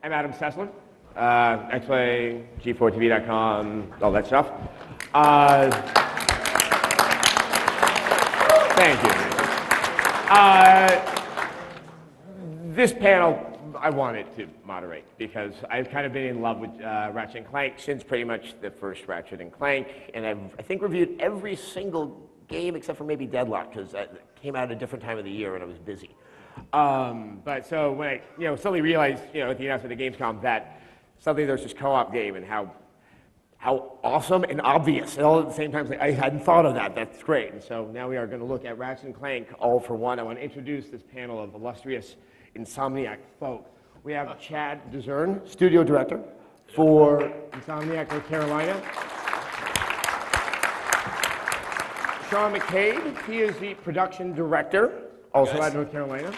I'm Adam Sessler. I play G4TV.com, all that stuff. Thank you. This panel I wanted to moderate because I've kind of been in love with Ratchet and Clank since pretty much the first Ratchet and Clank, and I think reviewed every single game except for maybe Deadlock because it came out at a different time of the year and I was busy. But so when I suddenly realized at the announcement of Gamescom that suddenly there's this co-op game and how awesome and obvious, and all at the same time, I hadn't thought of that. That's great. And so now we are going to look at Ratchet and Clank All for One. I want to introduce this panel of illustrious Insomniac folk. We have Chad Dezern, studio director for Insomniac North Carolina. Sean McCabe, he is the production director, also at North Carolina.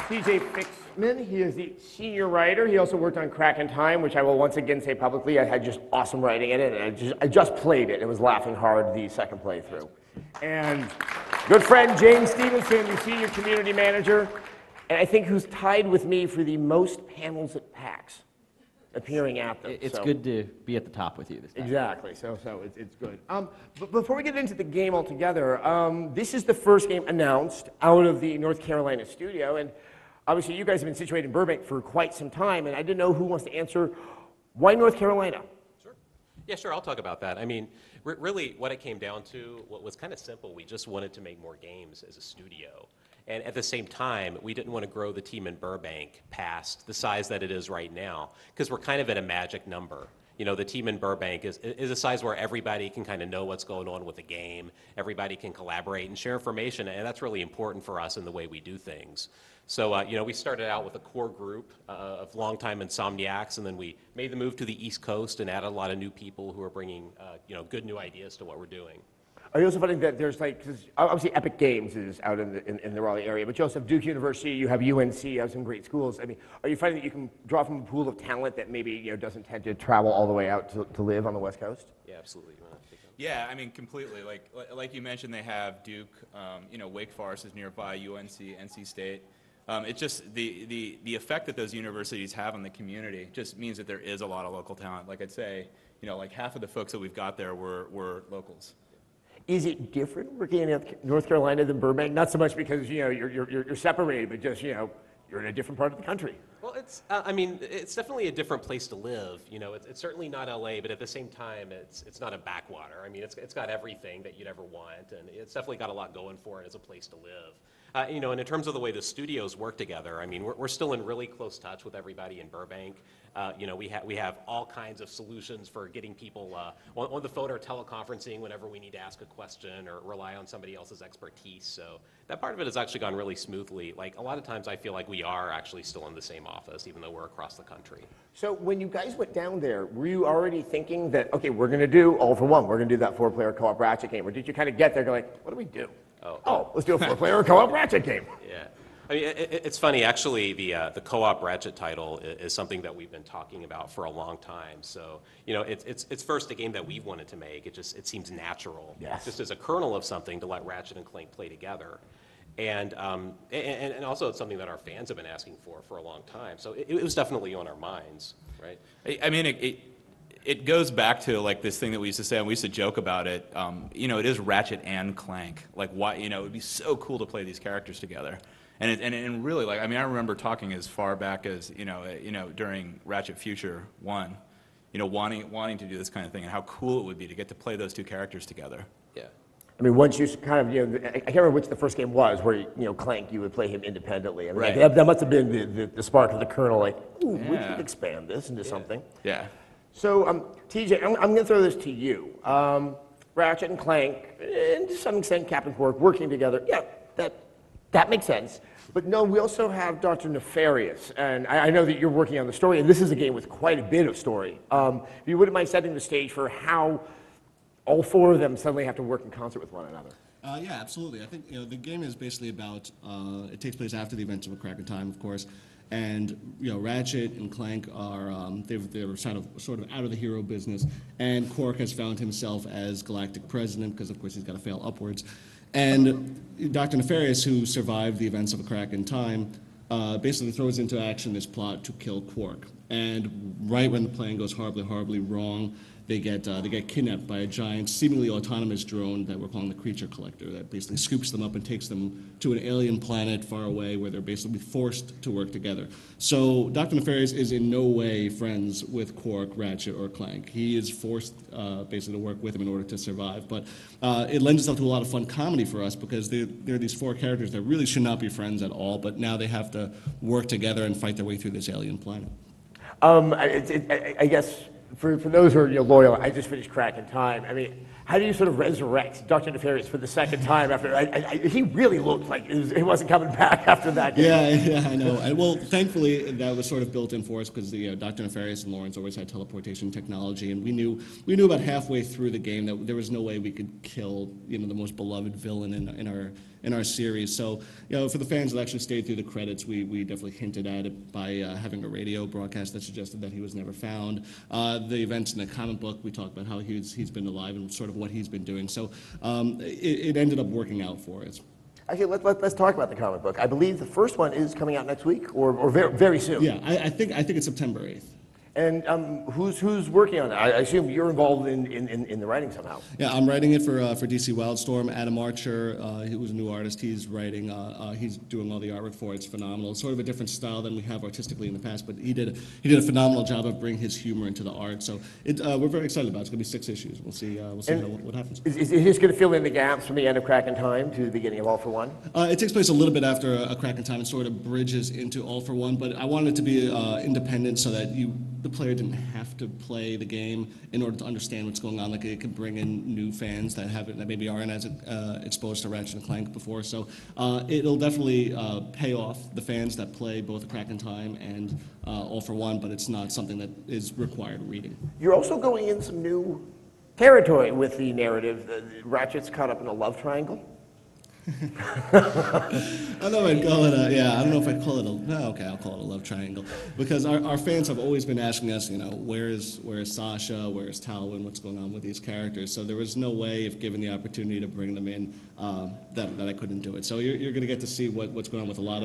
CJ Fixman, he is the senior writer. He also worked on Crack in Time, which I will once again say publicly, I had just awesome writing in it, and I just played it and was laughing hard the second playthrough. And good friend James Stevenson, the senior community manager, and I think who's tied with me for the most panels at PAX, appearing at them. It's good to be at the top with you this time. Exactly, so it's good. But before we get into the game altogether, this is the first game announced out of the North Carolina studio, and obviously you guys have been situated in Burbank for quite some time, and I didn't know who wants to answer. Why North Carolina? Sure. Yeah, sure, I'll talk about that. I mean, really what it came down to, what was kind of simple, we just wanted to make more games as a studio. And at the same time, we didn't want to grow the team in Burbank past the size that it is right now, because we're kind of at a magic number. The team in Burbank is a size where everybody can kind of know what's going on with the game, everybody can collaborate and share information, and that's really important for us in the way we do things. So, we started out with a core group of longtime Insomniacs, and then we made the move to the East Coast and added a lot of new people who are bringing, good new ideas to what we're doing. Are you also finding that there's because obviously Epic Games is out in the Raleigh area, but you also have Duke University, you have UNC, you have some great schools. I mean, are you finding that you can draw from a pool of talent that maybe doesn't tend to travel all the way out to live on the West Coast? Yeah, absolutely. Yeah, I mean, completely. Like you mentioned, they have Duke, Wake Forest is nearby, UNC, NC State. It's just the effect that those universities have on the community just means that there is a lot of local talent. Like I'd say, like half of the folks that we've got there were locals. Is it different working in North Carolina than Burbank? Not so much because you're separated, but just you're in a different part of the country. Well, it's definitely a different place to live. It's certainly not LA, but at the same time, it's not a backwater. I mean, it's got everything that you'd ever want, and it's definitely got a lot going for it as a place to live. And in terms of the way the studios work together, I mean, we're still in really close touch with everybody in Burbank. We have all kinds of solutions for getting people on the phone or teleconferencing whenever we need to ask a question or rely on somebody else's expertise. So that part of it has actually gone really smoothly. Like a lot of times I feel like we are actually still in the same office, even though we're across the country. So when you guys went down there, were you already thinking that, okay, we're going to do All for One, we're going to do that 4-player co-op Ratchet game, or did you kind of get there and go like, what do we do? Oh, let's do a 4-player co-op Ratchet game. Yeah. I mean, it's funny, actually, the co-op Ratchet title is something that we've been talking about for a long time. So, it's first a game that we wanted to make. It seems natural, just as a kernel of something to let Ratchet and Clank play together. And also it's something that our fans have been asking for a long time. So it was definitely on our minds, right? I mean, it goes back to like this thing that we used to say, and we used to joke about it. It is Ratchet and Clank. Like, why? It would be so cool to play these characters together. And really, like, I mean, I remember talking as far back as during Ratchet Future 1, wanting to do this kind of thing, and how cool it would be to get to play those two characters together. Yeah. I mean, once you kind of, I can't remember which the first game was, where, Clank, you would play him independently. I mean, right. that must have been the spark of the kernel, like, ooh, we could expand this into something. Yeah. So, TJ, I'm going to throw this to you. Ratchet and Clank, and to some extent Captain Qwark, working together, that makes sense. But no, we also have Dr. Nefarious, and I know that you're working on the story, and this is a game with quite a bit of story. If you wouldn't mind setting the stage for how all four of them suddenly have to work in concert with one another. Yeah, absolutely. I think the game is basically about, it takes place after the events of A Crack in Time, of course, and Ratchet and Clank are, they're sort of out of the hero business, and Qwark has found himself as Galactic President, because of course he's got to fail upwards. And Dr. Nefarious, who survived the events of A Crack in Time, basically throws into action this plot to kill Qwark. And right when the plan goes horribly, horribly wrong, they get kidnapped by a giant, seemingly autonomous drone that we're calling the Creature Collector, that basically scoops them up and takes them to an alien planet far away where they're basically forced to work together. So Dr. Nefarious is in no way friends with Qwark, Ratchet, or Clank. He is forced basically to work with him in order to survive. But it lends itself to a lot of fun comedy for us because there are these four characters that really should not be friends at all, but now they have to work together and fight their way through this alien planet. I guess for those who are loyal, I just finished Crack in Time. I mean, how do you sort of resurrect Dr. Nefarious for the second time after? He really looked like he wasn't coming back after that game. Yeah, I know. Well, thankfully, that was sort of built in for us because Dr. Nefarious and Lawrence always had teleportation technology, and we knew about halfway through the game that there was no way we could kill the most beloved villain in our series. So, for the fans that actually stayed through the credits, we definitely hinted at it by having a radio broadcast that suggested that he was never found. The events in the comic book, we talked about how he's been alive and sort of what he's been doing. So it ended up working out for us. Actually, let's talk about the comic book. I believe the first one is coming out next week or very soon. Yeah, I think it's September 8th. And who's working on it? I assume you're involved in the writing somehow. Yeah, I'm writing it for DC Wildstorm. Adam Archer, who's a new artist, he's writing. He's doing all the artwork for it. It's phenomenal. It's sort of a different style than we have artistically in the past, but he did a phenomenal job of bringing his humor into the art. So we're very excited about it. It's going to be 6 issues. We'll see what happens. Is this going to fill in the gaps from the end of Crack in Time to the beginning of All for One? It takes place a little bit after a Crack in Time and sort of bridges into All for One, but I wanted it to be independent so that the player didn't have to play the game in order to understand what's going on. Like it could bring in new fans that maybe aren't as exposed to Ratchet and Clank before. So it'll definitely pay off the fans that play both Crack in Time and All for One, but it's not something that is required reading. You're also going in some new territory with the narrative. Ratchet's caught up in a love triangle. I don't know if I'd call it I'll call it a love triangle, because our fans have always been asking us, where is Sasha, where is Talwyn, what's going on with these characters. So there was no way, if given the opportunity to bring them in, that I couldn't do it. So you're going to get to see what's going on with a lot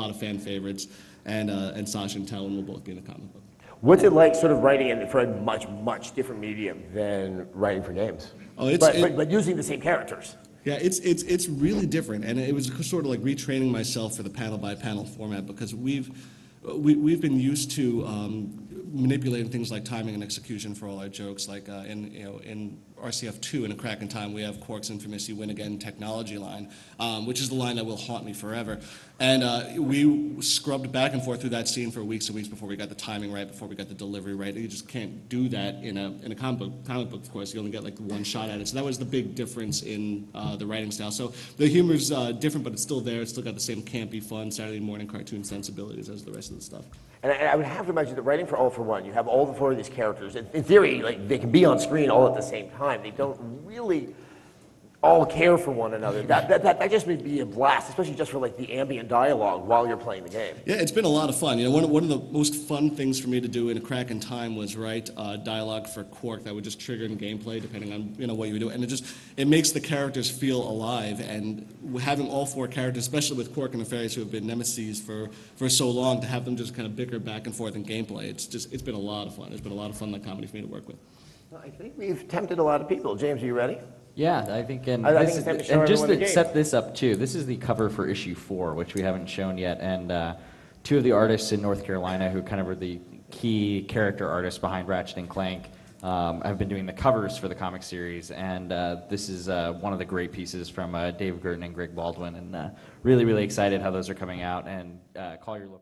of fan favorites, and Sasha and Talwyn will both be in the comic book. What's it like sort of writing for a much different medium than writing for games? But using the same characters. Yeah, it's really different, and it was sort of like retraining myself for the panel-by-panel format, because we've been used to manipulating things like timing and execution for all our jokes. Like in RCF2 in A Crack in Time, we have Qwark's infamous "You Win Again" technology line, which is the line that will haunt me forever. And we scrubbed back and forth through that scene for weeks and weeks before we got the timing right, before we got the delivery right. You just can't do that in a comic book, of course. You only get like one shot at it. So that was the big difference in the writing style. So the humor's different, but it's still there. It's still got the same campy, fun Saturday morning cartoon sensibilities as the rest of the stuff. And I would have to imagine that writing for All for One, you have all 4 of these characters. In theory, like they can be on screen all at the same time. They don't really all care for one another. That just would be a blast, especially just for like the ambient dialogue while you're playing the game. Yeah, it's been a lot of fun. One of the most fun things for me to do in A Crack in Time was write dialogue for Qwark that would just trigger in gameplay depending on what you would do, and it makes the characters feel alive. And having all 4 characters, especially with Qwark and Nefarious, who have been nemesis for so long, to have them just kind of bicker back and forth in gameplay, it's been a lot of fun. It's been a lot of fun, that comedy for me to work with. Well, I think we've tempted a lot of people. James, are you ready? Yeah, I think, and it's time to show and just everyone the to set this up too, this is the cover for issue 4, which we haven't shown yet, and 2 of the artists in North Carolina who kind of are the key character artists behind Ratchet and Clank have been doing the covers for the comic series, and this is one of the great pieces from Dave Gurton and Greg Baldwin, and really excited how those are coming out, and call your local